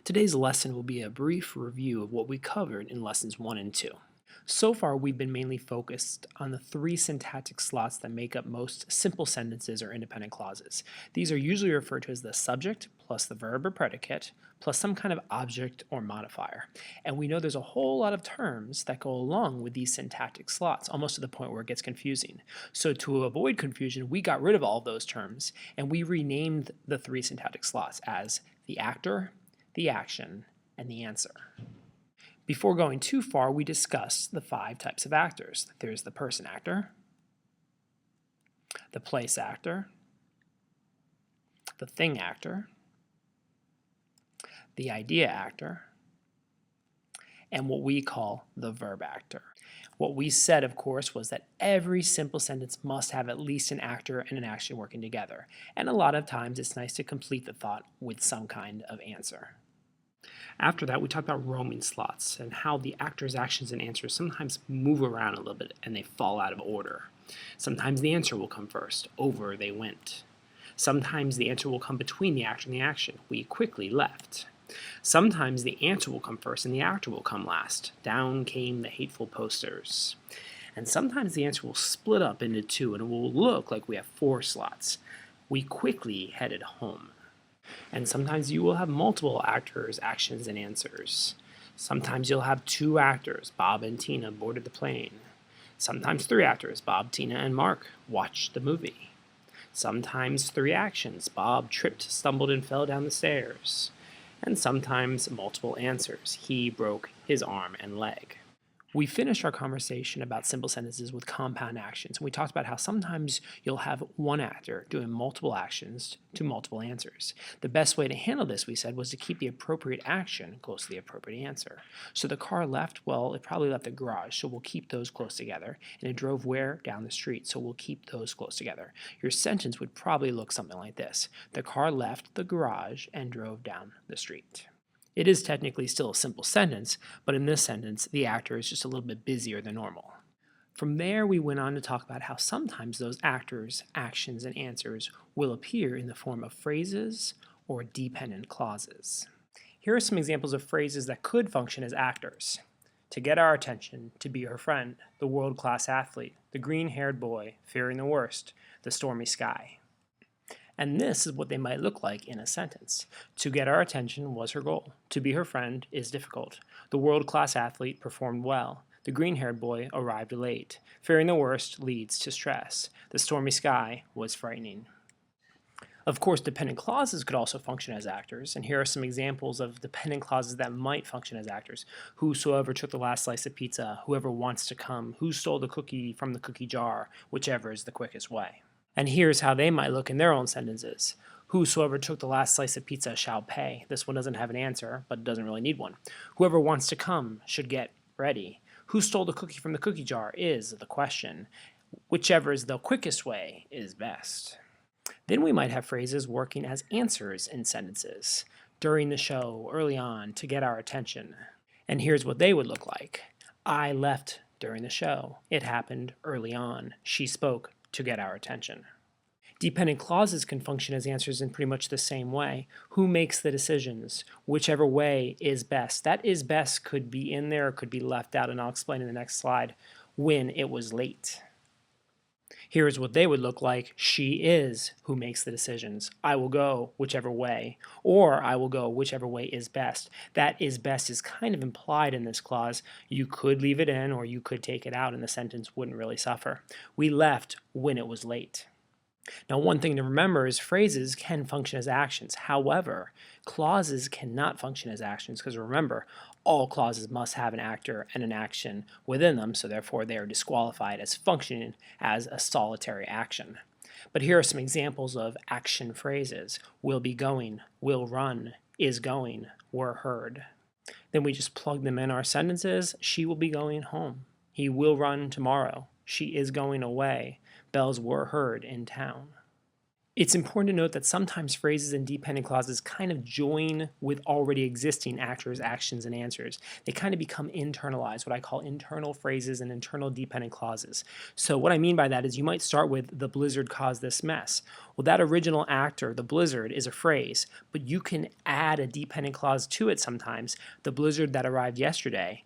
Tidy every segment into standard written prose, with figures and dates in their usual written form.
Today's lesson will be a brief review of what we covered in lessons 1 and 2. So far, we've been mainly focused on the three syntactic slots that make up most simple sentences or independent clauses. These are usually referred to as the subject plus the verb or predicate plus some kind of object or modifier. And we know there's a whole lot of terms that go along with these syntactic slots, almost to the point where it gets confusing. So to avoid confusion, we got rid of all those terms and we renamed the three syntactic slots as the actor, the action, and the answer. Before going too far, we discussed the 5 types of actors. There's the person actor, the place actor, the thing actor, the idea actor, and what we call the verb actor. What we said, of course, was that every simple sentence must have at least an actor and an action working together. And a lot of times it's nice to complete the thought with some kind of answer. After that, we talked about roaming slots and how the actor's actions and answers sometimes move around a little bit and they fall out of order. Sometimes the answer will come first. Over they went. Sometimes the answer will come between the actor and the action. We quickly left. Sometimes the answer will come first and the actor will come last. Down came the hateful posters. And sometimes the answer will split up into 2 and it will look like we have 4 slots. We quickly headed home. And sometimes you will have multiple actors, actions, and answers. Sometimes you'll have 2 actors, Bob and Tina boarded the plane. Sometimes 3 actors, Bob, Tina, and Mark watched the movie. Sometimes 3 actions, Bob tripped, stumbled, and fell down the stairs. And sometimes multiple answers, he broke his arm and leg. We finished our conversation about simple sentences with compound actions, and we talked about how sometimes you'll have one actor doing multiple actions to multiple answers. The best way to handle this, we said, was to keep the appropriate action close to the appropriate answer. So the car left, well, it probably left the garage, so we'll keep those close together. And it drove where? Down the street, so we'll keep those close together. Your sentence would probably look something like this. The car left the garage and drove down the street. It is technically still a simple sentence, but in this sentence, the actor is just a little bit busier than normal. From there, we went on to talk about how sometimes those actors, actions, and answers will appear in the form of phrases or dependent clauses. Here are some examples of phrases that could function as actors. To get our attention, to be her friend, the world-class athlete, the green-haired boy, fearing the worst, the stormy sky. And this is what they might look like in a sentence. To get our attention was her goal. To be her friend is difficult. The world-class athlete performed well. The green-haired boy arrived late. Fearing the worst leads to stress. The stormy sky was frightening. Of course, dependent clauses could also function as actors, and here are some examples of dependent clauses that might function as actors. Whosoever took the last slice of pizza, whoever wants to come, who stole the cookie from the cookie jar, whichever is the quickest way. And here's how they might look in their own sentences. Whosoever took the last slice of pizza shall pay. This one doesn't have an answer, but it doesn't really need one. Whoever wants to come should get ready. Who stole the cookie from the cookie jar is the question. Whichever is the quickest way is best. Then we might have phrases working as answers in sentences. During the show, early on, to get our attention. And here's what they would look like. I left during the show. It happened early on. She spoke to get our attention. Dependent clauses can function as answers in pretty much the same way. Who makes the decisions? Whichever way is best. That is best could be in there or could be left out, and I'll explain in the next slide. When it was late. Here's what they would look like. She is who makes the decisions. I will go whichever way, or I will go whichever way is best. That is best is kind of implied in this clause. You could leave it in or you could take it out and the sentence wouldn't really suffer. We left when it was late. Now, one thing to remember is phrases can function as actions. However, clauses cannot function as actions because remember, all clauses must have an actor and an action within them, so therefore they are disqualified as functioning as a solitary action. But here are some examples of action phrases. Will be going, will run, is going, were heard. Then we just plug them in our sentences. She will be going home. He will run tomorrow. She is going away. Bells were heard in town. It's important to note that sometimes phrases and dependent clauses kind of join with already existing actors, actions, and answers. They kind of become internalized, what I call internal phrases and internal dependent clauses. So what I mean by that is you might start with "the blizzard caused this mess." Well, that original actor, the blizzard, is a phrase, but you can add a dependent clause to it sometimes. "The blizzard that arrived yesterday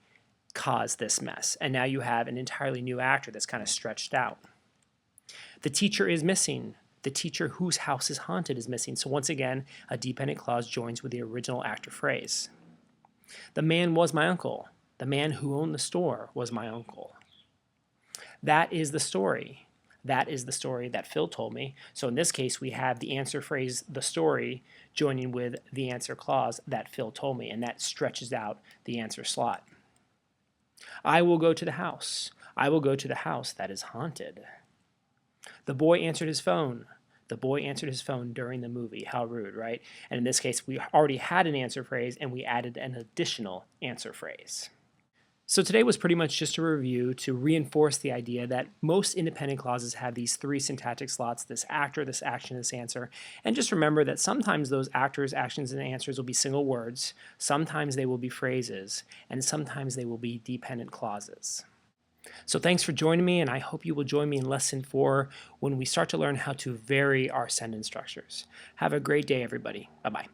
caused this mess." And now you have an entirely new actor that's kind of stretched out. The teacher is missing. The teacher whose house is haunted is missing. So once again, a dependent clause joins with the original actor phrase. The man was my uncle. The man who owned the store was my uncle. That is the story. That is the story that Phil told me. So in this case, we have the answer phrase, the story, joining with the answer clause, that Phil told me, and that stretches out the answer slot. I will go to the house. I will go to the house that is haunted. The boy answered his phone. The boy answered his phone during the movie. How rude, right? And in this case, we already had an answer phrase and we added an additional answer phrase. So today was pretty much just a review to reinforce the idea that most independent clauses have these three syntactic slots: this actor, this action, this answer. And just remember that sometimes those actors, actions, and answers will be single words, sometimes they will be phrases, and sometimes they will be dependent clauses. So thanks for joining me, and I hope you will join me in Lesson 4 when we start to learn how to vary our sentence structures. Have a great day, everybody. Bye-bye.